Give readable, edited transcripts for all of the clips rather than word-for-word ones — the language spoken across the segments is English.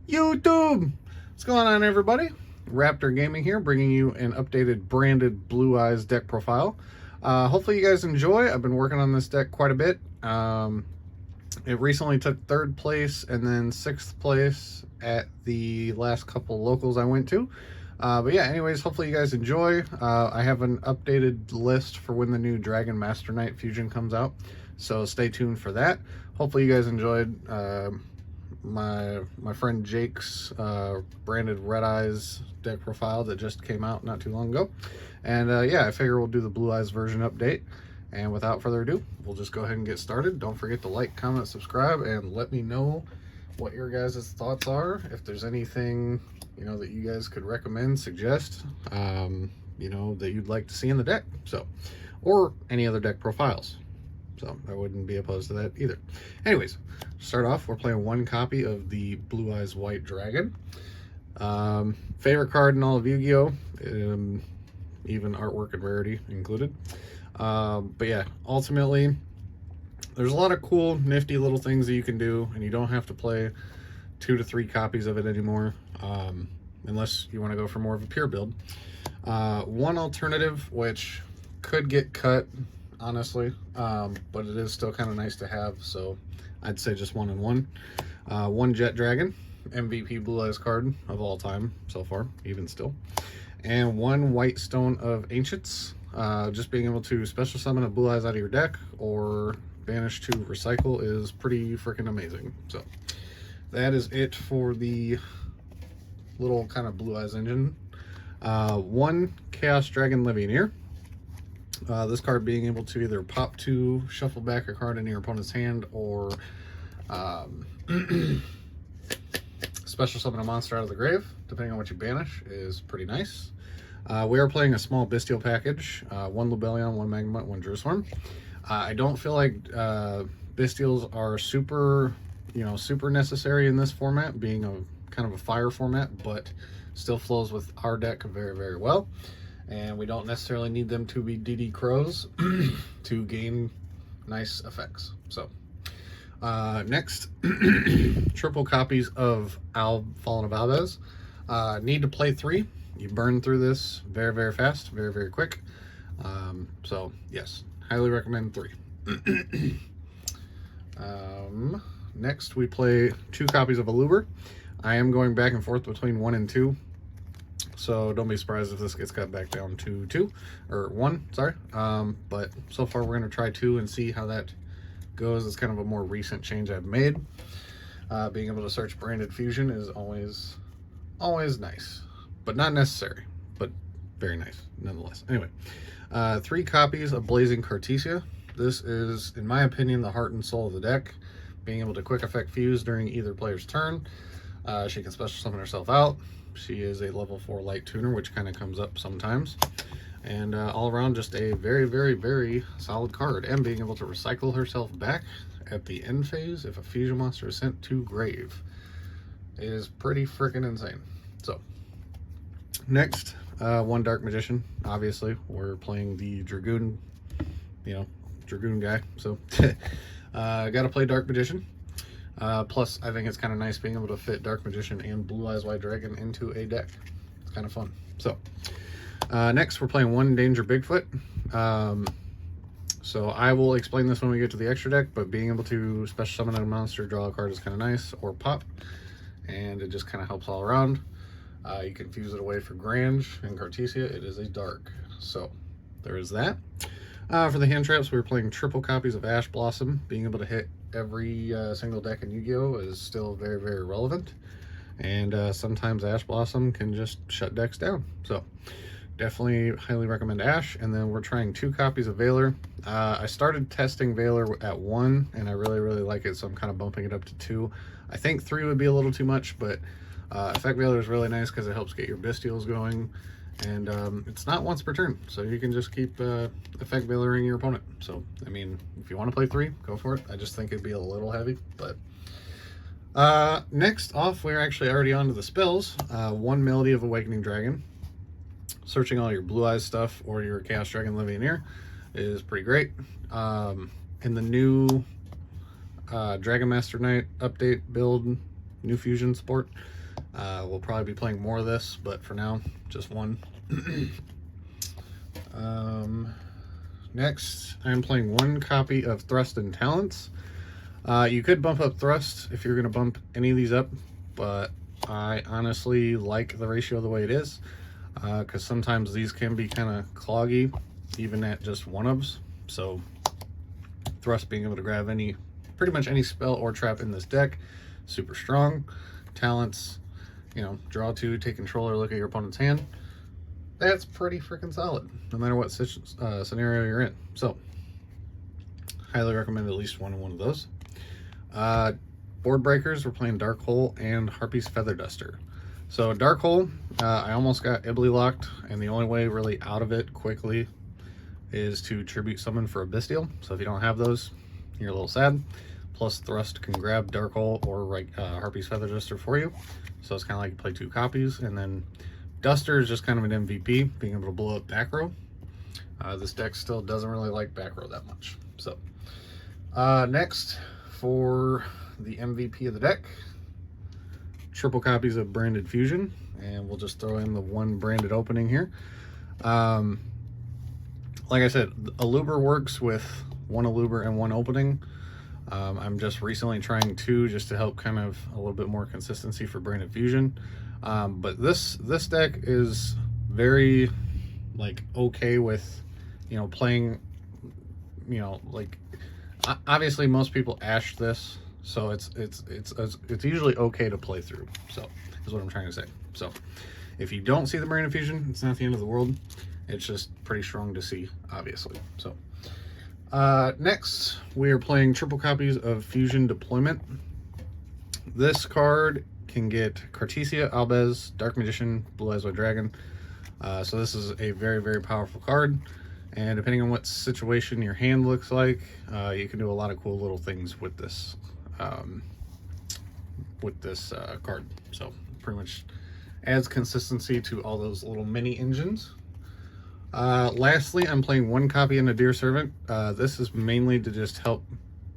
YouTube! What's going on, everybody? Raptor Gaming here, bringing you an updated branded Blue Eyes deck profile. Hopefully you guys enjoy. I've been working on this deck quite a bit. It recently took 3rd place and then 6th place at the last couple locals I went to. But yeah, anyways, hopefully you guys enjoy. I have an updated list for when the new Dragon Master Knight fusion comes out, so stay tuned for that. Hopefully you guys enjoyed my friend Jake's branded Red Eyes deck profile that just came out not too long ago. And yeah, I figure we'll do the Blue Eyes version update. And without further ado, we'll just go ahead and get started. Don't forget to like, comment, subscribe, and let me know what your guys' thoughts are. If there's anything, you know, that you guys could recommend, suggest, you know, that you'd like to see in the deck. So, or any other deck profiles. So I wouldn't be opposed to that either. Anyways, start off, we're playing 1 copy of the Blue Eyes White Dragon. Favorite card in all of Yu-Gi-Oh! Even artwork and rarity included. But yeah, ultimately, there's a lot of cool, nifty little things that you can do, and you don't have to play 2 to 3 copies of it anymore, unless you want to go for more of a pure build. One alternative, which could get cut, honestly, but it is still kind of nice to have, so I'd say just 1 and 1. 1 Jet Dragon, MVP Blue Eyes card of all time so far, even still. And 1 White Stone of Ancients. Just being able to special summon a Blue Eyes out of your deck or banish to recycle is pretty freaking amazing. So that is it for the little kind of Blue Eyes engine. 1 Chaos Dragon Levianeer. This card being able to either pop 2, shuffle back a card into your opponent's hand, or special summon a monster out of the grave, depending on what you banish, is pretty nice. We are playing a small Bestial package, 1 Lubellion, 1 Magnemite, 1 Drewswarm. I don't feel like Bestials are super, super necessary in this format, being a kind of a fire format, but still flows with our deck very, very well. And we don't necessarily need them to be DD Crows to gain nice effects. So, next, triple copies of Al Fallen of Valdez. Need to play 3. You burn through this very, very fast, very, very quick. So, yes, highly recommend 3. Next, we play 2 copies of Aluber. I am going back and forth between 1 and 2. So don't be surprised if this gets cut back down to 2, or 1, sorry. But so far we're going to try 2 and see how that goes. It's kind of a more recent change I've made. Being able to search branded fusion is always nice, but not necessary, but very nice nonetheless. Anyway, 3 copies of Blazing Cartesia. This is, in my opinion, the heart and soul of the deck. Being able to quick effect fuse during either player's turn. She can special summon herself out. She is a level 4 light tuner, which kind of comes up sometimes. And all around, just a very, very, very solid card. And being able to recycle herself back at the end phase if a fusion monster is sent to grave. It is pretty freaking insane. So, next, 1 Dark Magician. Obviously, we're playing the Dragoon, Dragoon guy. So, gotta play Dark Magician. Plus, I think it's kind of nice being able to fit Dark Magician and Blue Eyes White Dragon into a deck. It's kind of fun. So, next we're playing 1 Danger Bigfoot. So I will explain this when we get to the extra deck, but being able to special summon a monster, draw a card is kind of nice, or pop, and it just kind of helps all around. You can fuse it away for Grange and Cartesia. It is a dark. So, there is that. For the hand traps, we're playing triple copies of Ash Blossom. Being able to hit every single deck in Yu-Gi-Oh! Is still very, very relevant. And sometimes Ash Blossom can just shut decks down. So, definitely highly recommend Ash. And then we're trying 2 copies of Veiler. I started testing Veiler at 1, and I really, really like it, so I'm kind of bumping it up to 2. I think 3 would be a little too much, but Effect Veiler is really nice because it helps get your Bestials going. And it's not once per turn, so you can just keep Effect Veiling your opponent. So, I mean, if you want to play 3, go for it. I just think it'd be a little heavy, but... next off, we're actually already on to the spells. 1 Melody of Awakening Dragon. Searching all your Blue Eyes stuff or your Chaos Dragon Levianeer is pretty great. In the new Dragon Master Knight update build, new fusion support. We'll probably be playing more of this, but for now, just one. Next, I'm playing one copy of Thrust and Talents. You could bump up Thrust if you're going to bump any of these up, but I honestly like the ratio the way it is, because sometimes these can be kind of cloggy, even at just one-ofs. So Thrust being able to grab pretty much any spell or trap in this deck, super strong. Talents, you know, draw 2, take control, or look at your opponent's hand. That's pretty freaking solid, no matter what scenario you're in. So, highly recommend at least one of those. Board breakers, we're playing Dark Hole and Harpy's Feather Duster. So, Dark Hole, I almost got Ibly locked, and the only way really out of it quickly is to tribute summon for a Bystial. So, if you don't have those, you're a little sad. Plus, Thrust can grab Dark Hole or Harpy's Feather Duster for you. So, it's kind of like you play 2 copies, and then Duster is just kind of an MVP, being able to blow up back row. This deck still doesn't really like back row that much. So, next, for the MVP of the deck, triple copies of Branded Fusion, and we'll just throw in the one branded opening here. Like I said, Aluber works with one Aluber and one opening. I'm just recently trying 2 just to help kind of a little bit more consistency for Branded Fusion. But this deck is very like okay with, you know, playing, you know, like obviously most people ash this, so it's usually okay to play through. So is what I'm trying to say. So if you don't see the Branded Fusion, it's not the end of the world. It's just pretty strong to see, obviously. So next we are playing triple copies of Fusion Deployment. This card can get Cartesia, Albez, Dark Magician, Blue Eyes White Dragon. So this is a very, very powerful card, and depending on what situation your hand looks like, you can do a lot of cool little things with this card. So pretty much adds consistency to all those little mini engines. Lastly, I'm playing one copy in a Dear Servant. This is mainly to just help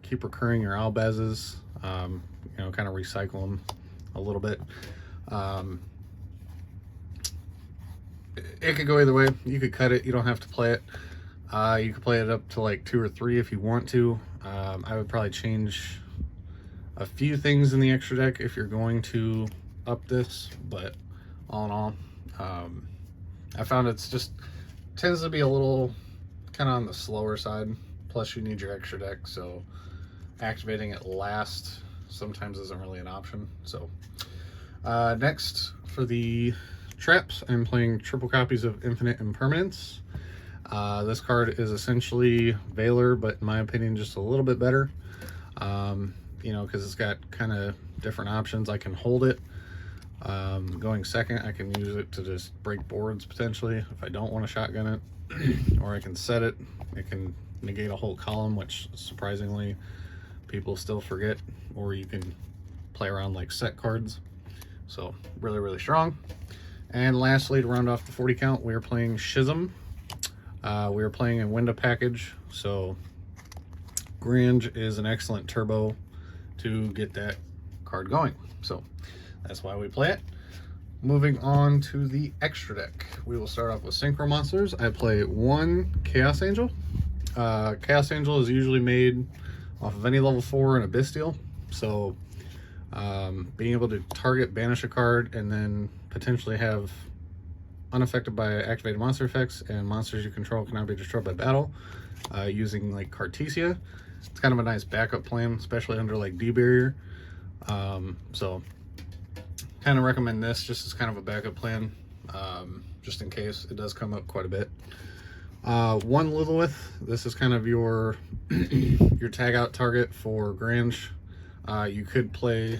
keep recurring your Albezes, you know, kind of recycle them a little bit. It could go either way. You could cut it, you don't have to play it. You could play it up to like 2 or 3 if you want to. I would probably change a few things in the extra deck if you're going to up this, but all in all, I found it's just tends to be a little kind of on the slower side. Plus you need your extra deck, so activating it last sometimes isn't really an option. So next, for the traps, I'm playing triple copies of Infinite Impermanence. This card is essentially Veiler, but in my opinion just a little bit better, you know, because it's got kind of different options. I can hold it going second. I can use it to just break boards potentially if I don't want to shotgun it, or I can set it. It can negate a whole column, which surprisingly people still forget, or you can play around like set cards. So really, really strong. And lastly, to round off the 40 count, we are playing Schism. We are playing a window package, so Grange is an excellent turbo to get that card going. So that's why we play it. Moving on to the extra deck, we will start off with Synchro Monsters. I play one Chaos Angel. Chaos Angel is usually made off of any level 4 and a Bystial. So being able to target, banish a card, and then potentially have unaffected by activated monster effects, and monsters you control cannot be destroyed by battle, using like Cartesia. It's kind of a nice backup plan, especially under like D-Barrier. So kind of recommend this just as kind of a backup plan, just in case it does come up quite a bit. One Lilith, this is kind of your your tag out target for Grange. You could play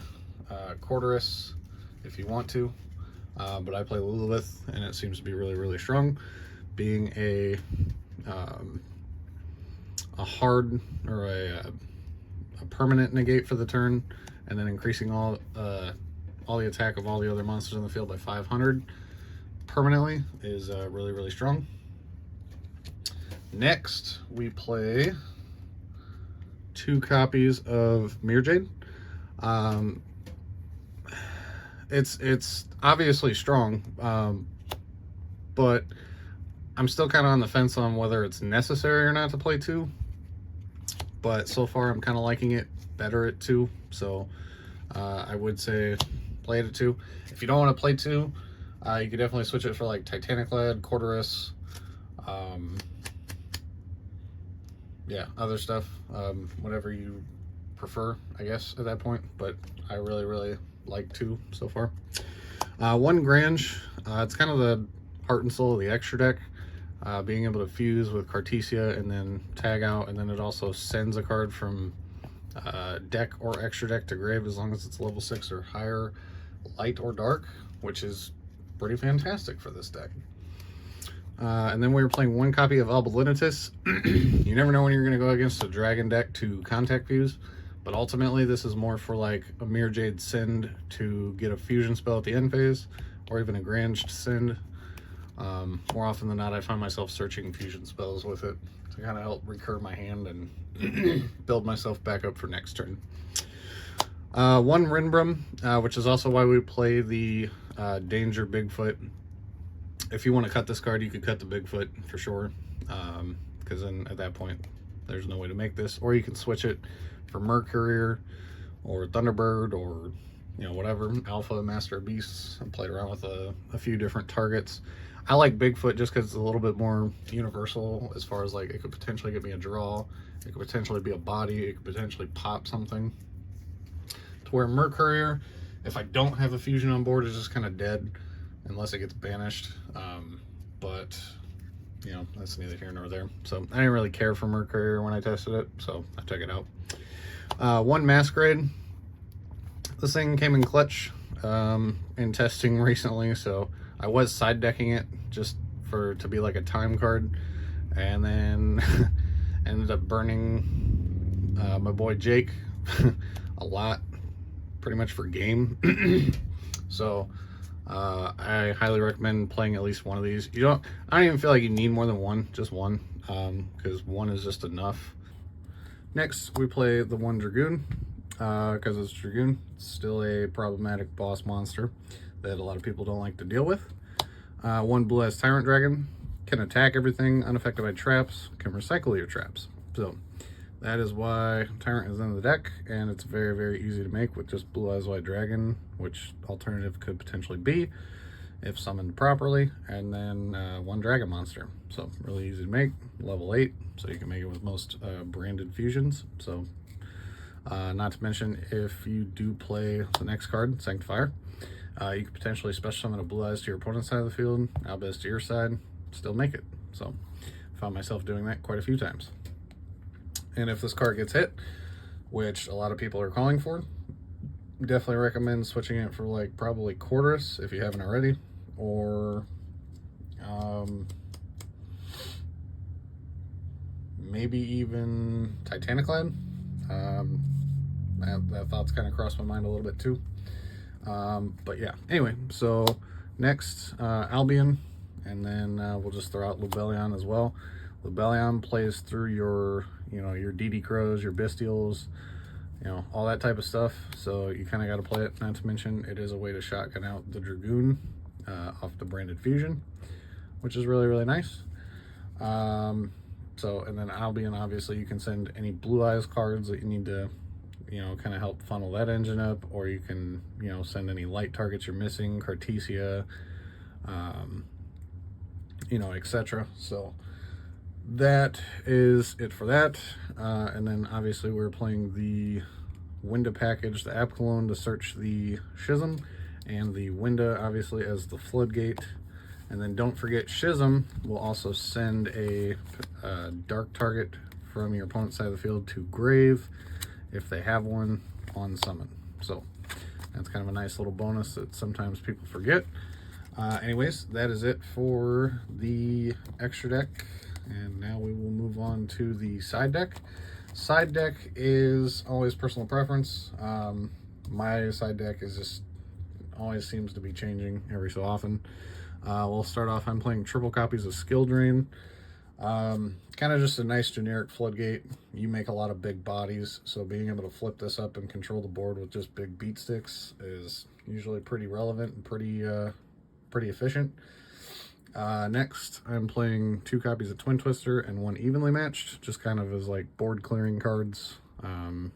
Corderus if you want to, but I play Lilith, and it seems to be really, really strong, being a hard or a permanent negate for the turn, and then increasing all the attack of all the other monsters in the field by 500 permanently is really, really strong. Next, we play 2 copies of Mirror Jade. it's obviously strong, but I'm still kind of on the fence on whether it's necessary or not to play 2. But so far, I'm kind of liking it better at 2. So I would say play it at 2. If you don't want to play 2, you could definitely switch it for like Titaniclad, Quarterus, yeah, other stuff, whatever you prefer, I guess, at that point. But I really like 2 so far. 1 Grange, it's kind of the heart and soul of the extra deck. Being able to fuse with Cartesia and then tag out, and then it also sends a card from deck or extra deck to grave as long as it's level 6 or higher, light or dark, which is pretty fantastic for this deck. And then we were playing 1 copy of Albillinitis. You never know when you're going to go against a dragon deck to contact fuse, but ultimately this is more for like a Mirror Jade send to get a fusion spell at the end phase, or even a Grange send. More often than not, I find myself searching fusion spells with it to kind of help recur my hand and build myself back up for next turn. 1 Rinbrum, which is also why we play the Danger Bigfoot. If you want to cut this card, you could cut the Bigfoot for sure, because then at that point, there's no way to make this. Or you can switch it for Mercourier or Thunderbird or, you know, whatever, Alpha, Master of Beasts. I played around with a few different targets. I like Bigfoot just because it's a little bit more universal as far as like it could potentially get me a draw, it could potentially be a body, it could potentially pop something. To where Mercourier, if I don't have a fusion on board, is just kind of dead unless it gets banished. But you know, that's neither here nor there. So I didn't really care for Mercourier when I tested it, so I took it out. 1 Masquerade. This thing came in clutch in testing recently, so I was side decking it just to be like a time card, and then ended up burning my boy Jake a lot, pretty much for game. So I highly recommend playing at least 1 of these. I don't even feel like you need more than 1, just 1, because 1 is just enough. Next, we play the 1 Dragoon, because it's Dragoon. It's still a problematic boss monster that a lot of people don't like to deal with. 1 Blue Eyes Tyrant Dragon, can attack everything unaffected by traps, can recycle your traps. So that is why Tyrant is in the deck, and it's very easy to make with just Blue Eyes White Dragon, which alternative could potentially be if summoned properly, and then 1 Dragon Monster. So really easy to make, level 8, so you can make it with most branded fusions. So not to mention, if you do play the next card, Sanctifier, you could potentially special summon a Blue Eyes to your opponent's side of the field, Albus to your side, still make it. So found myself doing that quite a few times. And if this card gets hit, which a lot of people are calling for, definitely recommend switching it for like probably Quarterus if you haven't already, or maybe even Titaniclad. That thought's kind of crossed my mind a little bit too. But yeah, anyway, so next Albion, and then we'll just throw out Lubellion as well. Lubellion plays through your, you know, your DD Crows, your Bestials, you know, all that type of stuff. So you kind of got to play it. Not to mention, it is a way to shotgun out the Dragoon off the branded fusion, which is really nice. So, and then Albion, obviously, you can send any Blue Eyes cards that you need to, you know, kind of help funnel that engine up, or you can, you know, send any light targets you're missing, Cartesia, you know, etc. So that is it for that. And then obviously we're playing the Winda package, the Apkallone to search the Schism, and the Winda obviously as the Floodgate. And then don't forget, Schism will also send a dark target from your opponent's side of the field to grave if they have one on summon. So that's kind of a nice little bonus that sometimes people forget. Anyways, that is it for the extra deck. And now we will move on to the side deck. Side deck is always personal preference. My side deck is just always seems to be changing every so often. We'll start off, I'm playing triple copies of Skill Drain. Kind of just a nice generic floodgate. You make a lot of big bodies, so being able to flip this up and control the board with just big beat sticks is usually pretty relevant and pretty efficient. Next, I'm playing 2 copies of Twin Twister and 1 Evenly Matched, just kind of as like board clearing cards. You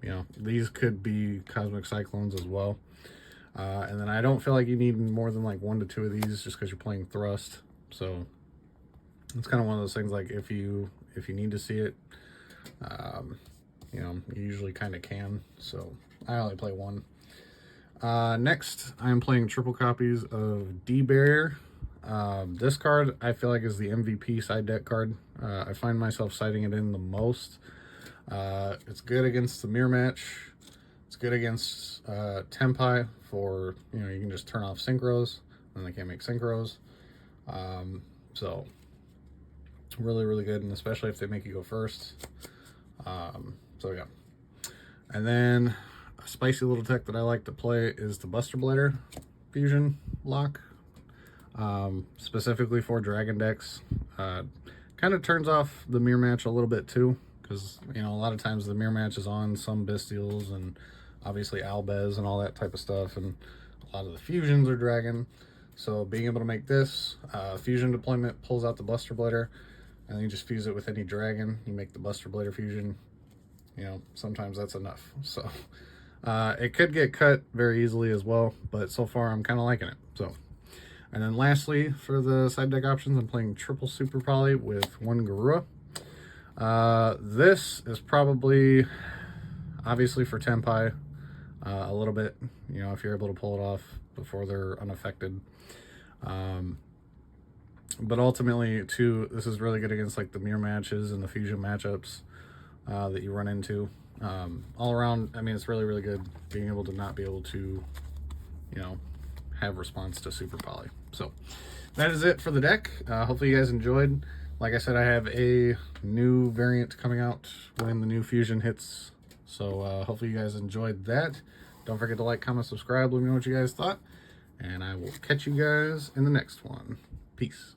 know, these could be Cosmic Cyclones as well. And then I don't feel like you need more than like 1 to 2 of these just because you're playing Thrust. So it's kind of one of those things, like if you need to see it, you know, you usually kind of can. So I only play 1. Next, I'm playing triple copies of D-Barrier. This card I feel like is the MVP side deck card. I find myself citing it in the most. It's good against the mirror match. It's good against Tempai for, you know, you can just turn off synchros and they can't make synchros. So really, really good, and especially if they make you go first. So yeah. And then a spicy little tech that I like to play is the Buster Blighter Fusion Lock. Specifically for Dragon decks. Kind of turns off the mirror match a little bit too, because, you know, a lot of times the mirror match is on some Bystials and obviously Albez and all that type of stuff, and a lot of the fusions are Dragon. So being able to make this fusion deployment pulls out the Buster Blighter, and then you just fuse it with any Dragon. You make the Buster Blighter fusion. You know, sometimes that's enough. So it could get cut very easily as well, but so far I'm kind of liking it. So, and then lastly, for the side deck options, I'm playing triple Super Poly with 1 Garura. This is probably, obviously for Tempai, a little bit, you know, if you're able to pull it off before they're unaffected. But ultimately, too, this is really good against like the mirror matches and the fusion matchups that you run into. All around, I mean, it's really, really good being able to not be able to, you know, have response to Super Poly. So that is it for the deck. Hopefully you guys enjoyed. Like I said, I have a new variant coming out when the new fusion hits. So hopefully you guys enjoyed that. Don't forget to like, comment, subscribe. Let me know what you guys thought. And I will catch you guys in the next one. Peace.